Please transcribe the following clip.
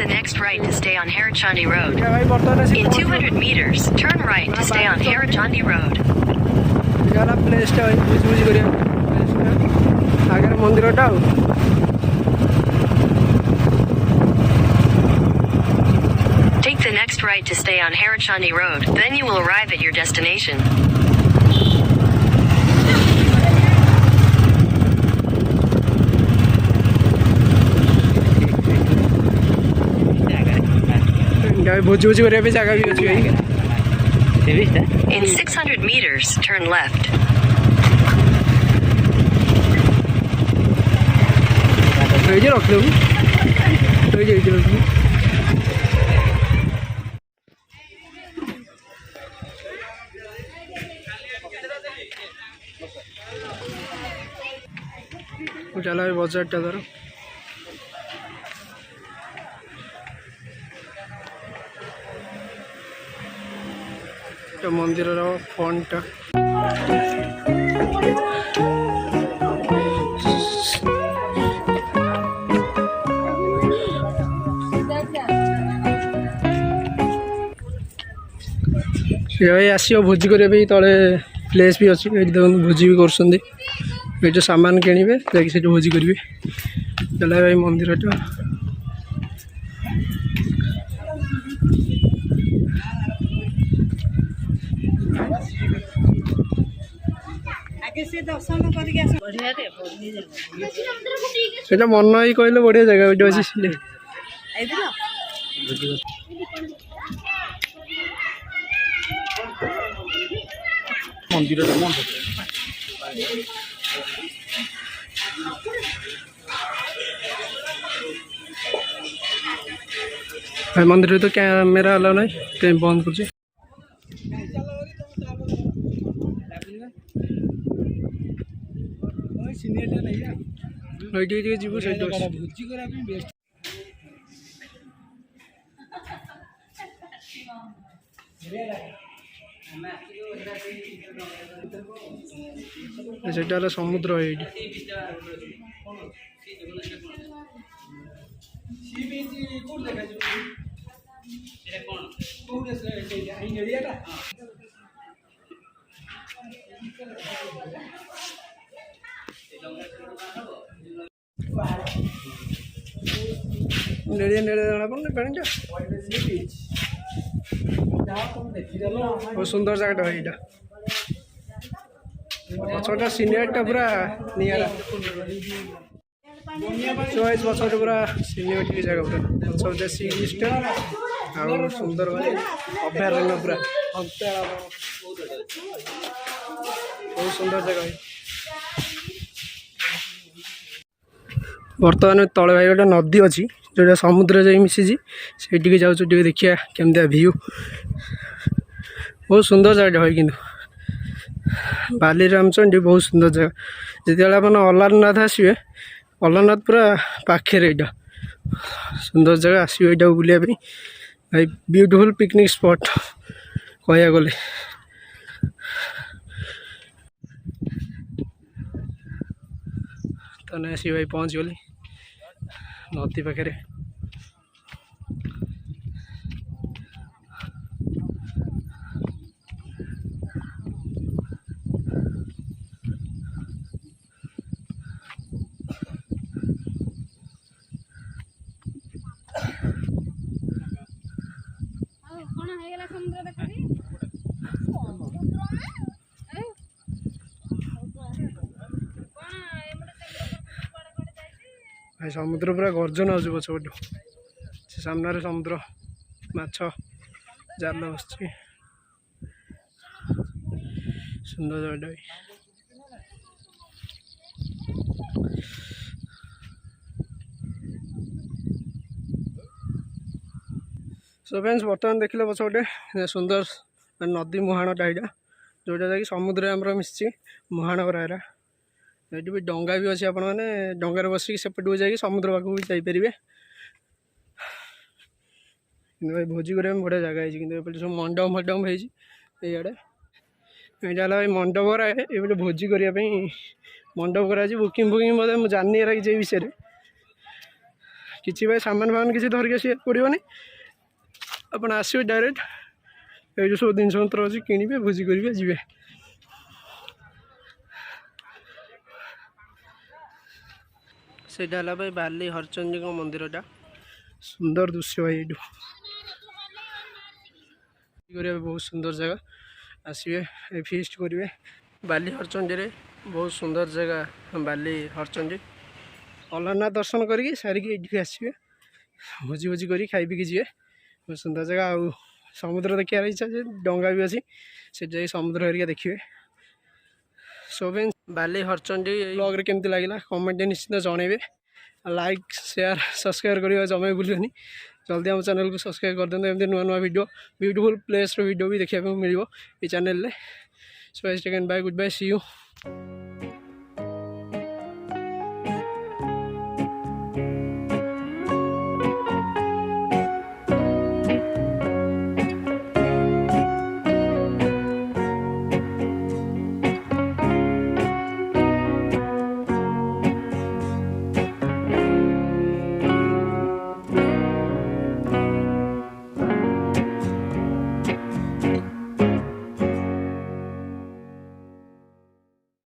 next right to stay on Hरचणी Road. In 200 meters, turn right to stay on Hरचणी Road. Place बुझ आगे मंदिरटा Take the next right to stay on Hरचणी Road, then you will arrive at your destination. In 600 meters, turn left. चला बजार टा धर मंदिर front टा आस भोजी करने तले प्लेस भी अच्छी भोजी भी कर सामान किणवे जाकि भोजी करेंगे चला भाई मंदिर टा मन ही कहले बढ़िया जगह अच्छी मंदिर भाई मंदिर तो कैमेरा अलाउ ना कहीं बंद कर से समुद्र है नेड़े नेड़े जाना पड़े पानी बहुत सुंदर जगह है छोटा सीनियर पूरा निरा चॉइस बस पूरा सीनियर जगह पूरा सी बीच सुंदर अभयारण्य पूरा बहुत सुंदर जगह है बर्तमान तले भाई गोटे नदी अच्छी जो समुद्र जा मिसी से जाऊँ देखिए केमती व्यू बहुत सुंदर जगह है कि बालीरामचंडी बहुत सुंदर जगह जिते आप अलारनाथ आसवे अलारनाथ पूरा पाखे यहाँ सुंदर जगह आसवे यहाँ बुलाया भाई ब्यूटीफुल पिकनिक स्पॉट कह गले तो ना आसी भाई पहुँच गली नदी पाखे भाई समुद्र पूरा गर्जन आज पछपटू से सामने समुद्र माछ जाल बस सुंदर जगह सो फ्रेंड्स बर्तमान देखिले पछपटे सुंदर नदी मुहाणटा यहाँ जोटा कि समुद्र आमर मिसी मुहाण करा ये भी डंगा भी अच्छी आपण मैंने डंगार बसिक सेपटू जा समुद्र पाखक भी जापरेंगे भाई भोजी करने में बढ़िया जगह है सब मंडप फंडप होइए भाई मंडप ये भोजी करने मंडप कर बुकिंग फुकिंग बोधे मुझे जानी रखी विषय किसी भाई सामान फामान किसी धरिक आस पड़ोनी ଆପଣ ଆସିବେ डायरेक्ट ये जो सब जिन पत्र अच्छी किणवे भोजी करेंगे जी से भाई बाली हरचंडी मंदिरटा सुंदर दृश्य भाई ये बहुत सुंदर जगह आसवे फिस्ट करेंगे बाली हरचंडी रे बहुत सुंदर जगह बाली हरचंडी अलारनाथ दर्शन करके सारिकी ये आसवे भोजी भोजी कर खाई पी जी बहुत सुंदर जगह आ समुद्र देखार इच्छा से डंगा भी अच्छी से जाए समुद्र हरिका देखिए सो फ्रेंड्स बाली हरचंडी व्लॉग रे केमती लगिला कमेंट निश्चित जनइबे लाइक शेयर सब्सक्राइब करने जमा भूलनि जल्दी आम चैनल को सब्सक्राइब कर दिखाते एमती नुआ नुआ वीडियो ब्यूटीफुल प्लेस वीडियो भी देखा मिल ये channel so bye good bye see you.